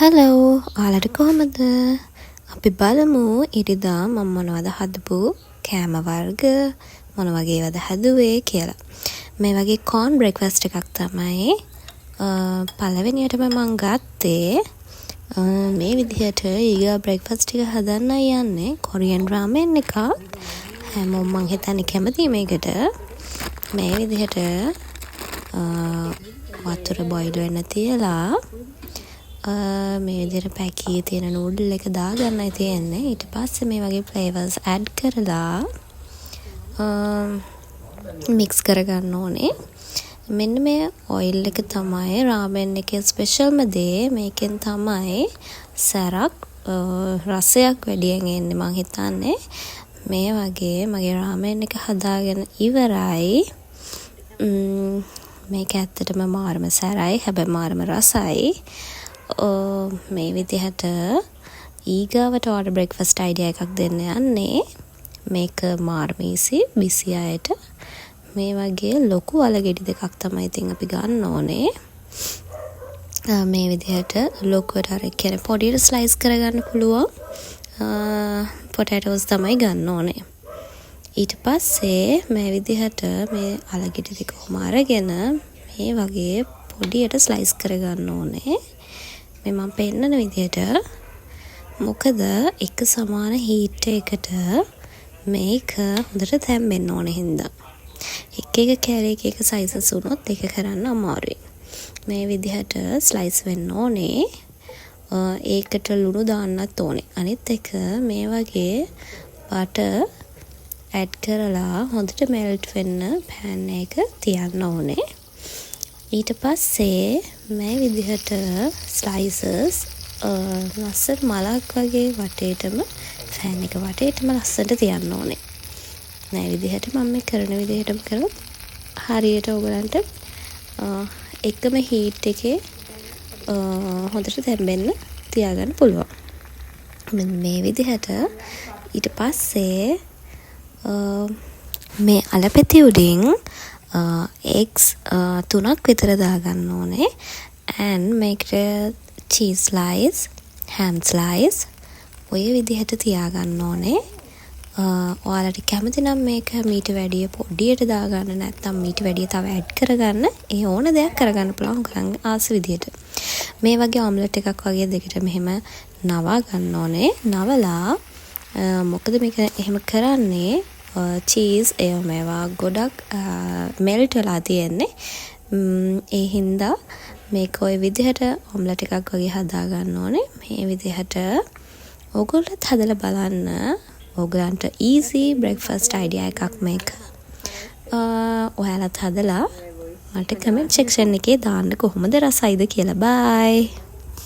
Hello ඔයාලට කොහොමද? අපි බලමු ඉරිදා මම මොනවද හදපු කෑම වර්ග මොන වගේවද හැදුවේ කියලා. මේ වගේ corn breakfast එකක් තමයි පළවෙනියටම මම ගත්තේ. මේ විදිහට ඊගා breakfast එක හදන්න යන්නේ කොරියන් රාමෙන් එකක්. හැමෝම මං හිතන්නේ කැමති මේකට. මේ විදිහට වතුර බොයිල් වෙන්න තියලා මේ විදිහට පැකේ තියෙන නූඩල් එක දාගන්නයි තියෙන්නේ. ඊට පස්සේ මේ වගේ ෆ්ලේවර්ස් ඇඩ් කරලා මික්ස් කරගන්න ඕනේ. මෙන්න මේ ඔයිල් එක තමයි රාමෙන් එකේ ස්පෙෂල්ම දේ. මේකෙන් තමයි සැරක් රසයක් වැඩියෙන් එන්නේ මං හිතන්නේ. මේ වගේ මගේ රාමෙන් එක හදාගෙන ඉවරයි. මේක ඇත්තටම මාරම සැරයි. හැබැයි මාරම රසයි. මේ විදිහට ඊගාවට ඔයාලට බ්‍රෙක්ෆාස්ට් අයිඩියා එකක් දෙන්න යන්නේ. මේක මාරම ඊසි බිසි අයට. මේ වගේ ලොකු අලගෙඩි දෙකක් තමයි ඉතින් අපි ගන්න ඕනේ. මේ විදිහට ලොකුවට අර කියන්නේ පොඩියට ස්ලයිස් කරගන්න පුළුවන් පොටැටෝස් තමයි ගන්න ඕනේ. ඊට පස්සේ මේ විදිහට මේ අලගෙඩි දෙක කොහොම අරගෙන මේ වගේ පොඩියට ස්ලයිස් කරගන්න ඕනේ. මේ මම පෙන්නන විදිහට. මොකද එක සමාන හීට් එකකට මේක හොඳට තැම්බෙන්න ඕනේ හින්දා. එක කැලේක එක සයිසස් වුණොත් ඒක කරන්න අමාරුයි. මේ විදිහට ස්ලයිස් වෙන්න ඕනේ. ඒකට ලුණු දාන්නත් ඕනේ. අනිත් එක මේ වගේ බටර් ඇඩ් කරලා හොඳට මෙල්ට් වෙන්න පෑන් එක තියන්න ඕනේ. ඊට පස්සේ මේ විදිහට ස්ලයිසස් ලස්සන මලක් වගේ වටේටම ෆෑන් එක වටේටම ලස්සනට තියන්න ඕනේ. මේ විදිහට මම මේ කරන විදිහටම කරොත් හරියට ඔයගලන්ට එකම හීට් එකේ හොඳට තැම්බෙන්න තියාගන්න පුළුවන්. මේ විදිහට ඊට පස්සේ මේ අලපෙති උඩින් eggs 3ක් විතර දාගන්න ඕනේ. and මේකට cheese slice, ham slice ඔය විදිහට තියාගන්න ඕනේ. ඔයාලට කැමති නම් මේක මීට වැඩිය පොඩියට දාගන්න, නැත්නම් මීට වැඩිය තව ඇඩ් කරගන්න. ඒ ඕන දෙයක් කරගන්න පුළුවන් ඔයගලන්ගේ ආස විදිහට. මේ වගේ ඔම්ලට් එකක් වගේ දෙකට මෙහෙම නවා ගන්න ඕනේ. නවලා මොකද මේක එහෙම කරන්නේ චීස් මේවා ගොඩක් මෙල්ට් වෙලා තියෙන්නේ. ඒ හින්දා මේක ඔය විදිහට ඔම්ලට් එකක් වගේ හදා ගන්න ඕනේ. මේ විදිහට ඕගොල්ලොත් හදලා බලන්න. ඕගලන්ට ඊසි බ්‍රෙක්ෆාස්ට් අයිඩියා එකක් මේක. ඔයාලත් හදලා මට කමෙන්ට් සෙක්ෂන් එකේ දාන්න කොහොමද රසයිද කියලා. බයි.